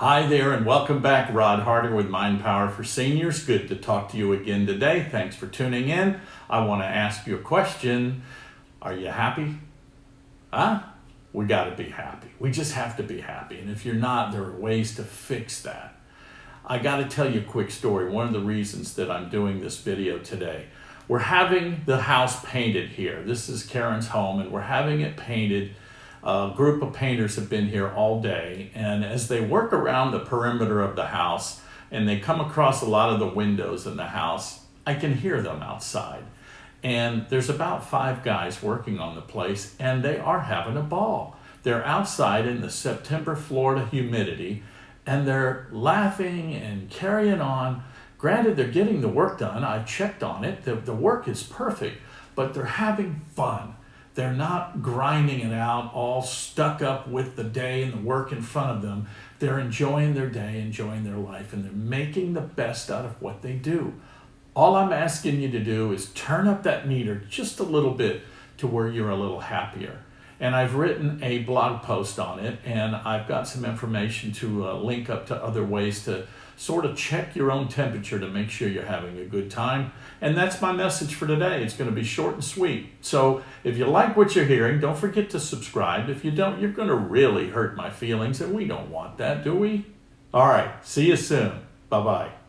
Hi there and welcome back. Rod Harder with Mind Power for Seniors. Good to talk to you again today. Thanks for tuning in. I want to ask you a question. Are you happy? We got to be happy. We just have to be happy. And if you're not, there are ways to fix that. I got to tell you a quick story. One of the reasons that I'm doing this video today. We're having the house painted here. This is Karen's home and we're having it painted. A group of painters have been here all day, and as they work around the perimeter of the house and they come across a lot of the windows in the house, I can hear them outside. And there's about 5 guys working on the place and they are having a ball. They're outside in the September Florida humidity and they're laughing and carrying on. Granted, they're getting the work done. I checked on it. The work is perfect, but they're having fun. They're not grinding it out, all stuck up with the day and the work in front of them. They're enjoying their day, enjoying their life, and they're making the best out of what they do. All I'm asking you to do is turn up that meter just a little bit to where you're a little happier. And I've written a blog post on it, and I've got some information to link up to other ways to sort of check your own temperature to make sure you're having a good time. And that's my message for today. It's going to be short and sweet. So if you like what you're hearing, don't forget to subscribe. If you don't, you're going to really hurt my feelings, and we don't want that, do we? All right, see you soon. Bye-bye.